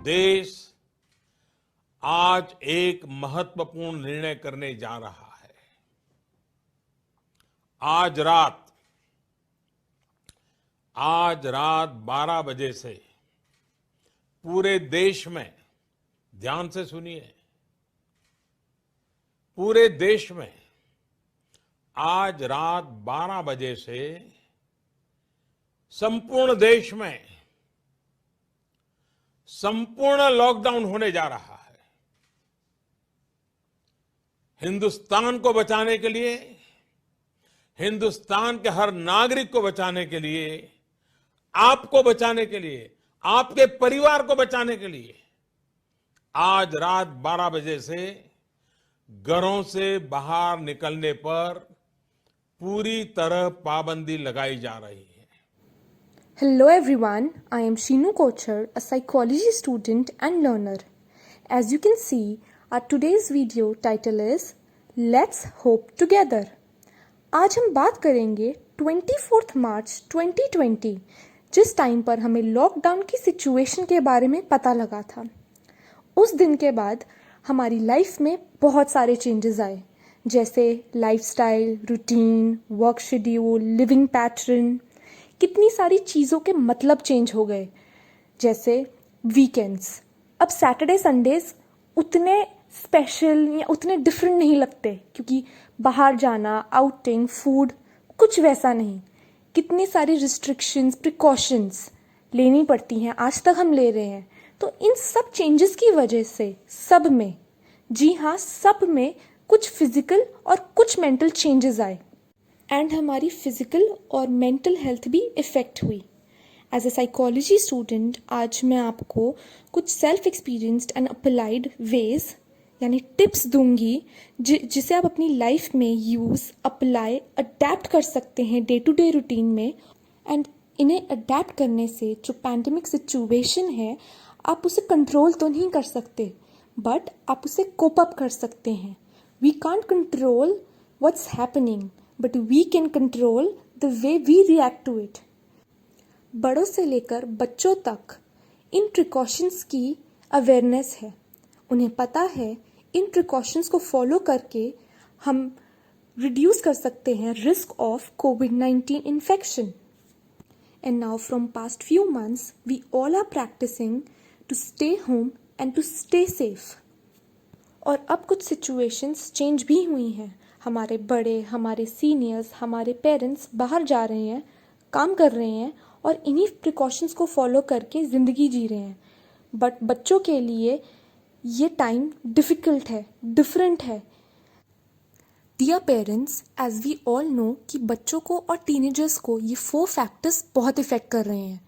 देश आज एक महत्वपूर्ण निर्णय करने जा रहा है। आज रात 12 बजे से पूरे देश में, ध्यान से सुनिए, पूरे देश में आज रात 12 बजे से संपूर्ण देश में संपूर्ण लॉकडाउन होने जा रहा है। हिंदुस्तान को बचाने के लिए, हिंदुस्तान के हर नागरिक को बचाने के लिए, आपको बचाने के लिए, आपके परिवार को बचाने के लिए आज रात 12 बजे से घरों से बाहर निकलने पर पूरी तरह पाबंदी लगाई जा रही है। Hello everyone, I am Sheenu Kochhar, a psychology student and learner. As you can see, our today's video title is Let's Hope Together. आज हम बात करेंगे 24 मार्च 2020, जिस टाइम पर हमें लॉकडाउन की सिचुएशन के बारे में पता लगा था। उस दिन के बाद हमारी लाइफ में बहुत सारे चेंजेस आए, जैसे lifestyle, routine, work schedule, living pattern, कितनी सारी चीज़ों के मतलब चेंज हो गए। जैसे वीकेंड्स, अब सैटरडे संडेज उतने स्पेशल या उतने डिफरेंट नहीं लगते, क्योंकि बाहर जाना, आउटिंग, फूड कुछ वैसा नहीं। कितनी सारी रिस्ट्रिक्शंस, प्रिकॉशंस लेनी पड़ती हैं, आज तक हम ले रहे हैं। तो इन सब चेंजेस की वजह से सब में, जी हाँ सब में, कुछ फिजिकल और कुछ मेंटल चेंजेस आए एंड हमारी फिजिकल और मेंटल हेल्थ भी इफ़ेक्ट हुई। एज ए साइकोलॉजी स्टूडेंट आज मैं आपको कुछ self experienced and applied ways यानी टिप्स दूंगी जिसे आप अपनी लाइफ में यूज़, अप्लाई, अडेप्ट कर सकते हैं डे टू डे रूटीन में। एंड इन्हें अडेप्ट करने से जो पैंडेमिक सिचुएशन है, आप उसे कंट्रोल तो नहीं कर सकते, बट आप उसे कोप अप कर सकते हैं। We can't control what's happening, but we can control the way we react to it. बड़ों से लेकर बच्चों तक इन प्रिकॉशंस की अवेयरनेस है। उन्हें पता है इन प्रिकॉशंस को फॉलो करके हम रिड्यूस कर सकते हैं रिस्क ऑफ कोविड-19 infection. And now from past few months we all are practising to stay home and to stay safe. और अब कुछ सिचुएशंस चेंज भी हुई हैं। हमारे बड़े, हमारे सीनियर्स, हमारे पेरेंट्स बाहर जा रहे हैं, काम कर रहे हैं और इन्हीं प्रिकॉशंस को फॉलो करके ज़िंदगी जी रहे हैं। बट बच्चों के लिए ये टाइम डिफ़िकल्ट है, डिफरेंट है। Dear parents, as we all know कि बच्चों को और टीनेजर्स को ये 4 फैक्टर्स बहुत इफ़ेक्ट कर रहे हैं।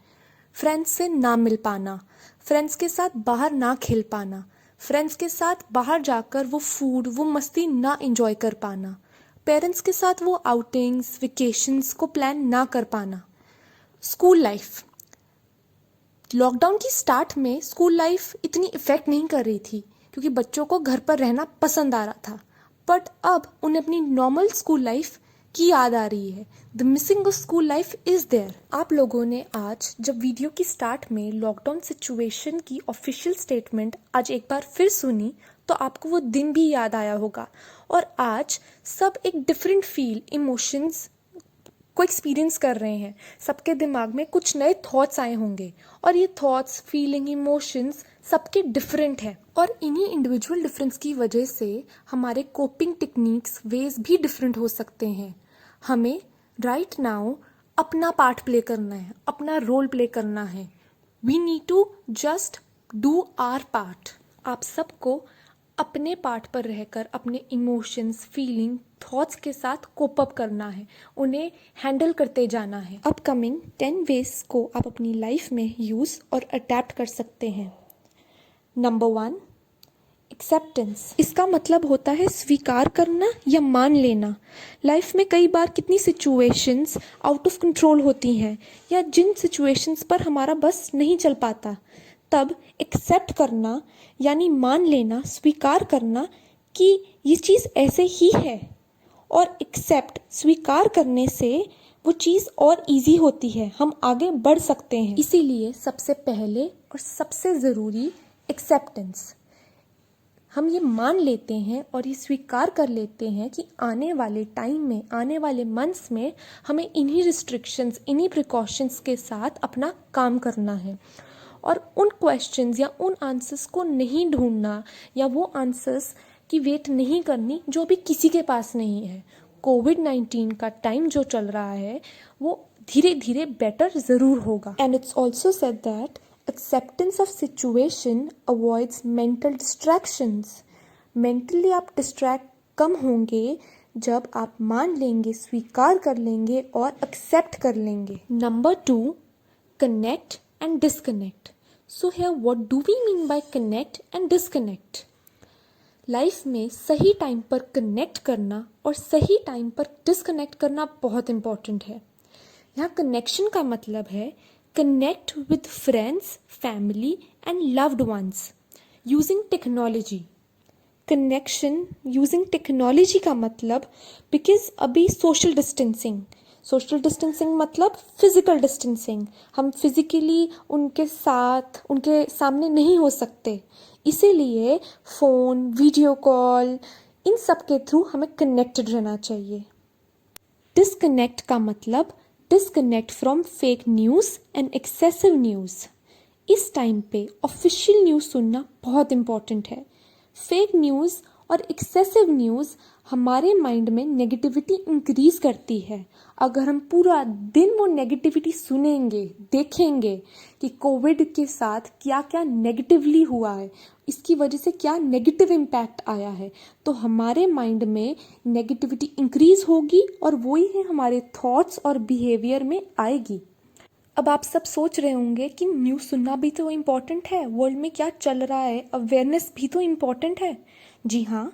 फ्रेंड्स से ना मिल पाना, फ्रेंड्स के साथ बाहर ना खेल पाना, फ्रेंड्स के साथ बाहर जाकर वो फूड, वो मस्ती ना एंजॉय कर पाना, पेरेंट्स के साथ वो आउटिंग्स, वेकेशंस को प्लान ना कर पाना। स्कूल लाइफ, लॉकडाउन की स्टार्ट में स्कूल लाइफ इतनी इफ़ेक्ट नहीं कर रही थी, क्योंकि बच्चों को घर पर रहना पसंद आ रहा था। बट अब उन्हें अपनी नॉर्मल स्कूल लाइफ की याद आ रही है। The missing of school life is there. आप लोगों ने आज जब वीडियो की स्टार्ट में लॉकडाउन सिचुएशन की ऑफिशियल स्टेटमेंट आज एक बार फिर सुनी, तो आपको वो दिन भी याद आया होगा। और आज सब एक डिफरेंट फील, इमोशंस को एक्सपीरियंस कर रहे हैं। सबके दिमाग में कुछ नए थॉट्स आए होंगे और ये थॉट्स, फीलिंग, इमोशंस सबके डिफरेंट है। और इन्हीं इंडिविजुअल डिफरेंस की वजह से हमारे कोपिंग टेक्निक्स, वेज भी डिफरेंट हो सकते हैं। हमें राइट नाउ अपना पार्ट प्ले करना है, अपना रोल प्ले करना है। We need to just do our part. आप सबको अपने पार्ट पर रहकर अपने इमोशंस, फीलिंग, थॉट्स के साथ कोप अप करना है, उन्हें हैंडल करते जाना है। अपकमिंग 10 वेज को आप अपनी लाइफ में यूज़ और अडेप्ट कर सकते हैं। Number 1, acceptance. इसका मतलब होता है स्वीकार करना या मान लेना। लाइफ में कई बार कितनी सिचुएशंस आउट ऑफ कंट्रोल होती हैं, या जिन सिचुएशंस पर हमारा बस नहीं चल पाता, तब एक्सेप्ट करना यानी मान लेना, स्वीकार करना कि ये चीज़ ऐसे ही है। और एक्सेप्ट, स्वीकार करने से वो चीज़ और इजी होती है, हम आगे बढ़ सकते हैं। इसीलिए सबसे पहले और सबसे ज़रूरी एक्सेप्टेंस। हम ये मान लेते हैं और ये स्वीकार कर लेते हैं कि आने वाले टाइम में, आने वाले मंथ्स में हमें इन्हीं रिस्ट्रिक्शंस, इन्हीं प्रिकॉशंस के साथ अपना काम करना है और उन क्वेश्चंस या उन आंसर्स को नहीं ढूंढना या वो आंसर्स की वेट नहीं करनी जो अभी किसी के पास नहीं है। कोविड-19 का टाइम जो चल रहा है वो धीरे धीरे बेटर ज़रूर होगा। And it's also said that acceptance of situation avoids mental distractions. Mentally आप distract कम होंगे जब आप मान लेंगे, स्वीकार कर लेंगे और accept कर लेंगे। Number 2, connect and disconnect. So here what do we mean by connect and disconnect? Life में सही टाइम पर कनेक्ट करना और सही टाइम पर डिस्कनेक्ट करना बहुत इम्पॉर्टेंट है। यहाँ कनेक्शन का मतलब है connect with friends, family and loved ones using technology. Connection using technology का मतलब because अभी social distancing मतलब physical distancing, हम physically उनके साथ, उनके सामने नहीं हो सकते, इसीलिए फ़ोन, वीडियो कॉल, इन सब के थ्रू हमें कनेक्टेड रहना चाहिए। डिस्कनेक्ट का मतलब disconnect from fake news and excessive news. इस टाइम पे ऑफिशियल न्यूज़ सुनना बहुत इम्पॉर्टेंट है। फेक न्यूज़ और एक्सेसिव न्यूज़ हमारे माइंड में नेगेटिविटी इंक्रीज करती है। अगर हम पूरा दिन वो नेगेटिविटी सुनेंगे, देखेंगे कि कोविड के साथ क्या क्या नेगेटिवली हुआ है, इसकी वजह से क्या नेगेटिव इम्पैक्ट आया है, तो हमारे माइंड में नेगेटिविटी इंक्रीज होगी और वही है हमारे थॉट्स और बिहेवियर में आएगी। अब आप सब सोच रहे होंगे कि न्यूज़ सुनना भी तो इम्पॉर्टेंट है, वर्ल्ड में क्या चल रहा है, अवेयरनेस भी तो इम्पॉर्टेंट है। जी हाँ,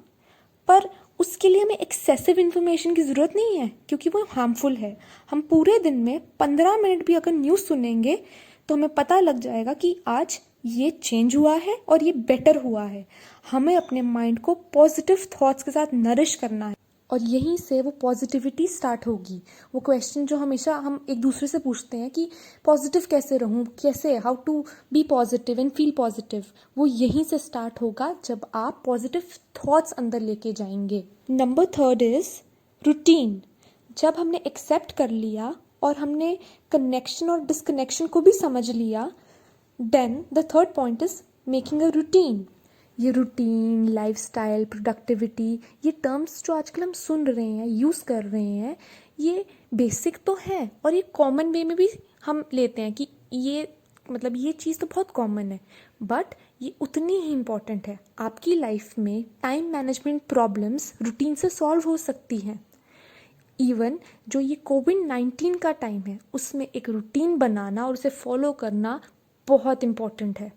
पर उसके लिए हमें एक्सेसिव इन्फॉर्मेशन की ज़रूरत नहीं है क्योंकि वो हार्मफुल है। हम पूरे दिन में 15 मिनट भी अगर न्यूज़ सुनेंगे तो हमें पता लग जाएगा कि आज ये चेंज हुआ है और ये बेटर हुआ है। हमें अपने माइंड को पॉजिटिव थॉट्स के साथ नरिश करना है और यहीं से वो पॉजिटिविटी स्टार्ट होगी। वो क्वेश्चन जो हमेशा हम एक दूसरे से पूछते हैं कि पॉजिटिव कैसे रहूं, कैसे, how to be positive and feel positive, वो यहीं से स्टार्ट होगा जब आप पॉजिटिव थॉट्स अंदर लेके जाएंगे। Number 3 is routine. जब हमने एक्सेप्ट कर लिया और हमने कनेक्शन और डिस्कनेक्शन को भी समझ लिया, then the third point is making a routine. ये रूटीन, लाइफस्टाइल, प्रोडक्टिविटी, ये टर्म्स जो आजकल हम सुन रहे हैं, यूज़ कर रहे हैं, ये बेसिक तो है और ये कॉमन वे में भी हम लेते हैं कि ये मतलब ये चीज़ तो बहुत कॉमन है, बट ये उतनी ही इम्पॉर्टेंट है। आपकी लाइफ में टाइम मैनेजमेंट प्रॉब्लम्स रूटीन से सॉल्व हो सकती हैं। इवन जो ये कोविड-19 का टाइम है उसमें एक रूटीन बनाना और उसे फॉलो करना बहुत इम्पॉर्टेंट है।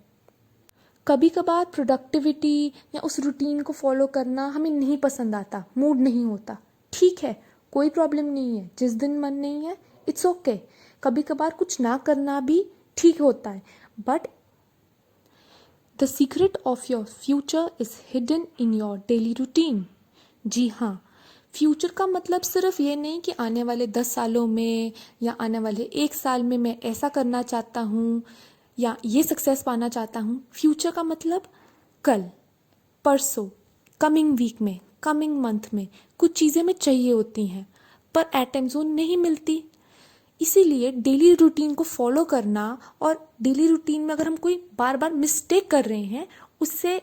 कभी कभार प्रोडक्टिविटी या उस रूटीन को फॉलो करना हमें नहीं पसंद आता, मूड नहीं होता, ठीक है, कोई प्रॉब्लम नहीं है। जिस दिन मन नहीं है, इट्स ओके। कभी कभार कुछ ना करना भी ठीक होता है, but the secret of your future is hidden in your daily routine. जी हाँ, फ्यूचर का मतलब सिर्फ ये नहीं कि आने वाले 10 सालों में या आने वाले 1 साल में मैं ऐसा करना चाहता हूँ या ये सक्सेस पाना चाहता हूँ। फ्यूचर का मतलब कल, परसों, कमिंग वीक में, कमिंग मंथ में कुछ चीज़ें हमें चाहिए होती हैं पर एट टाइम्स वो नहीं मिलती। इसीलिए डेली रूटीन को फॉलो करना और डेली रूटीन में अगर हम कोई बार बार मिस्टेक कर रहे हैं उससे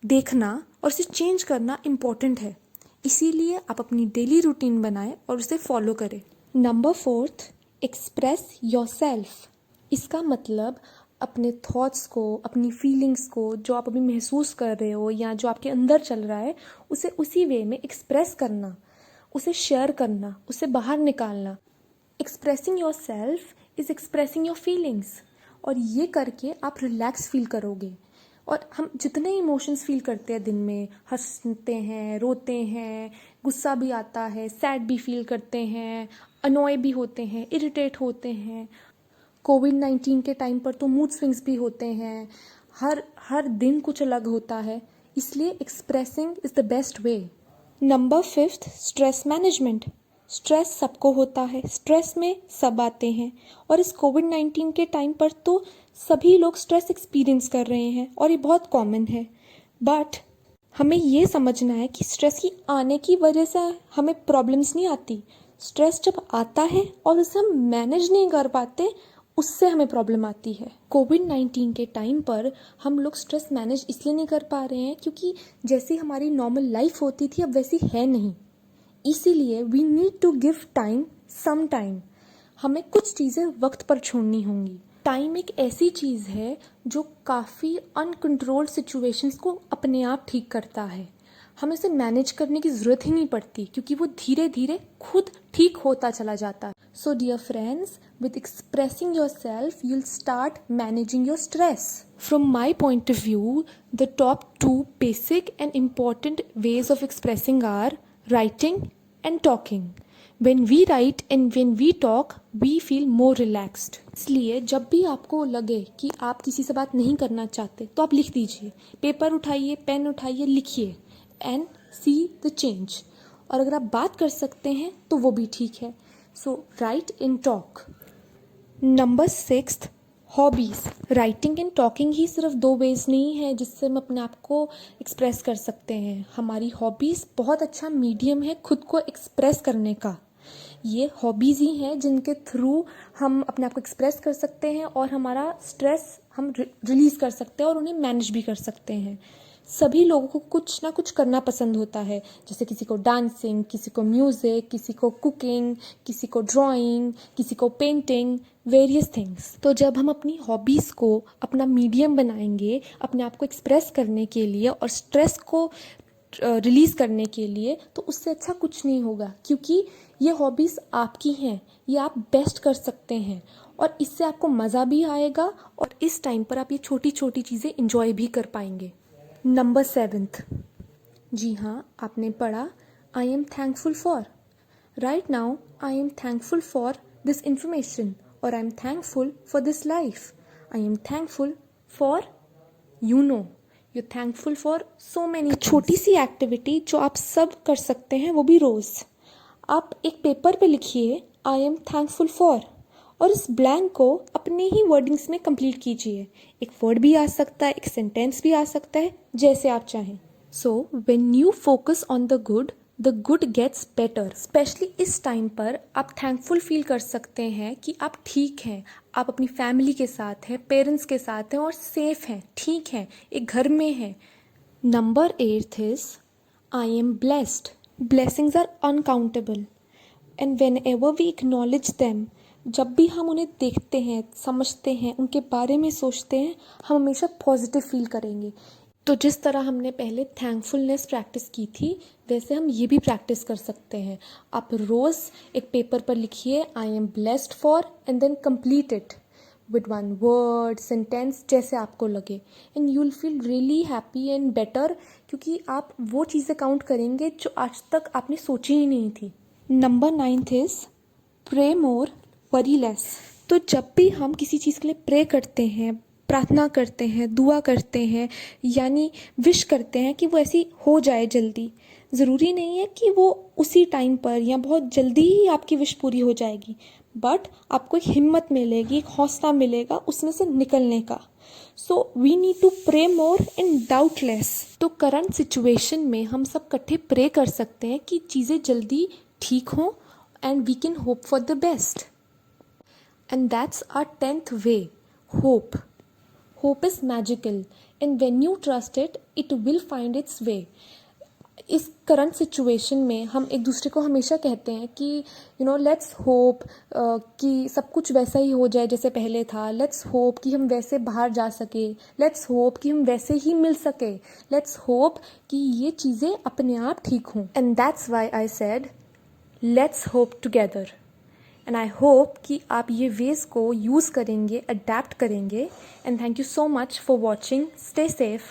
देखना और उसे चेंज करना इम्पॉर्टेंट है। इसीलिए आप अपनी डेली रूटीन बनाएं और उसे फॉलो करें। Number 4, express yourself. इसका मतलब अपने थॉट्स को, अपनी फीलिंग्स को, जो आप अभी महसूस कर रहे हो या जो आपके अंदर चल रहा है, उसे उसी वे में एक्सप्रेस करना, उसे शेयर करना, उसे बाहर निकालना। Expressing your self is expressing your feelings, और ये करके आप रिलैक्स फील करोगे। और हम जितने इमोशंस फील करते हैं दिन में, हंसते हैं, रोते हैं, गुस्सा भी आता है, सैड भी फील करते हैं, अनॉय भी होते हैं, इरिटेट होते हैं। कोविड-19 के टाइम पर तो मूड स्विंग्स भी होते हैं, हर दिन कुछ अलग होता है, इसलिए expressing is the best way. Number 5, stress management. Stress सबको होता है, स्ट्रेस में सब आते हैं और इस कोविड-19 के टाइम पर तो सभी लोग स्ट्रेस एक्सपीरियंस कर रहे हैं और ये बहुत कॉमन है। बट हमें ये समझना है कि स्ट्रेस की आने की वजह से हमें प्रॉब्लम्स नहीं आती। स्ट्रेस जब आता है और उसे हम मैनेज नहीं कर पाते, उससे हमें प्रॉब्लम आती है। कोविड-19 के टाइम पर हम लोग स्ट्रेस मैनेज इसलिए नहीं कर पा रहे हैं क्योंकि जैसी हमारी नॉर्मल लाइफ होती थी अब वैसी है नहीं। इसीलिए we need to give time some time. हमें कुछ चीज़ें वक्त पर छोड़नी होंगी। टाइम एक ऐसी चीज़ है जो काफ़ी अनकंट्रोल्ड सिचुएशंस को अपने आप ठीक करता है। हमें इसे मैनेज करने की ज़रूरत ही नहीं पड़ती क्योंकि वो धीरे धीरे खुद ठीक होता चला जाता है। So dear friends, with expressing yourself, you'll start managing your stress. From my point of view, the top 2 basic and important ways of expressing are writing and talking. When we write and when we talk, we feel more relaxed. इसलिए जब भी आपको लगे कि आप किसी से बात नहीं करना चाहते तो आप लिख दीजिए, पेपर उठाइए, पेन उठाइए, लिखिए and see the change. और अगर आप बात कर सकते हैं तो वो भी ठीक है. So write and talk. Number 6, hobbies. Writing and talking he सिर्फ 2 वेज नहीं है जिससे हम अपने आप को एक्सप्रेस कर सकते हैं। हमारी हॉबीज़ बहुत अच्छा मीडियम है खुद को एक्सप्रेस करने का। ये हॉबीज़ ही हैं जिनके थ्रू हम अपने आप को एक्सप्रेस कर सकते हैं और हमारा स्ट्रेस हम रिलीज़ कर सकते हैं और उन्हें मैनेज भी कर सकते हैं। सभी लोगों को कुछ ना कुछ करना पसंद होता है, जैसे किसी को डांसिंग, किसी को म्यूज़िक, किसी को कुकिंग, किसी को ड्राइंग, किसी को पेंटिंग, वेरियस थिंग्स। तो जब हम अपनी हॉबीज़ को अपना मीडियम बनाएंगे अपने आप को एक्सप्रेस करने के लिए और स्ट्रेस को रिलीज़ करने के लिए, तो उससे अच्छा कुछ नहीं होगा क्योंकि ये हॉबीज़ आपकी हैं, ये आप बेस्ट कर सकते हैं और इससे आपको मज़ा भी आएगा और इस टाइम पर आप ये छोटी छोटी चीज़ें इंजॉय भी कर पाएंगे। नंबर 7, जी हाँ, आपने पढ़ा I am thankful for. Right now I am thankful for this information और I am thankful for this life. I am thankful for you're thankful for so many छोटी सी एक्टिविटी जो आप सब कर सकते हैं वो भी रोज़। आप एक पेपर पे लिखिए आई एम थैंकफुल फॉर और इस ब्लैंक को अपने ही वर्डिंग्स में कंप्लीट कीजिए। एक वर्ड भी आ सकता है, एक सेंटेंस भी आ सकता है, जैसे आप चाहें। So when you focus on the good gets better. Especially इस टाइम पर आप थैंकफुल फील कर सकते हैं कि आप ठीक हैं, आप अपनी फैमिली के साथ हैं, पेरेंट्स के साथ हैं और सेफ हैं, ठीक हैं, एक घर में हैं। Number 8 is I am blessed. Blessings are uncountable and whenever we acknowledge them, जब भी हम उन्हें देखते हैं, समझते हैं, उनके बारे में सोचते हैं, हम हमेशा पॉजिटिव फील करेंगे। तो जिस तरह हमने पहले थैंकफुलनेस प्रैक्टिस की थी वैसे हम ये भी प्रैक्टिस कर सकते हैं। आप रोज़ एक पेपर पर लिखिए I am blessed for and then complete it with 1 word, sentence, जैसे आपको लगे and you will feel really happy and better क्योंकि आप वो चीज़ें काउंट करेंगे जो आज तक आपने सोची ही नहीं थी। Number 9 is pray more worry less. तो जब भी हम किसी चीज़ के लिए प्रे करते हैं, प्रार्थना करते हैं, दुआ करते हैं, यानी विश करते हैं कि वो ऐसी हो जाए जल्दी, ज़रूरी नहीं है कि वो उसी टाइम पर या बहुत जल्दी ही आपकी विश पूरी हो जाएगी, बट आपको एक हिम्मत मिलेगी, एक हौसला मिलेगा उसमें से निकलने का। So we need to pray more and doubt less. तो करंट सिचुएशन में हम सब इकट्ठे प्रे कर सकते हैं कि चीज़ें जल्दी ठीक हों and we can hope for the best. And that's our 10th way, hope. Hope is magical and when you trust it, it will find its way. इस करंट सिचुएशन में हम एक दूसरे को हमेशा कहते हैं कि लेट्स होप कि सब कुछ वैसा ही हो जाए जैसे पहले था, लेट्स होप कि हम वैसे बाहर जा सके, लेट्स होप कि हम वैसे ही मिल सके, लेट्स होप कि ये चीज़ें अपने आप ठीक हों। And that's why I said let's hope together. And I hope कि आप ये वेज को यूज़ करेंगे, अडेप्ट करेंगे। And thank you so much for watching. Stay safe.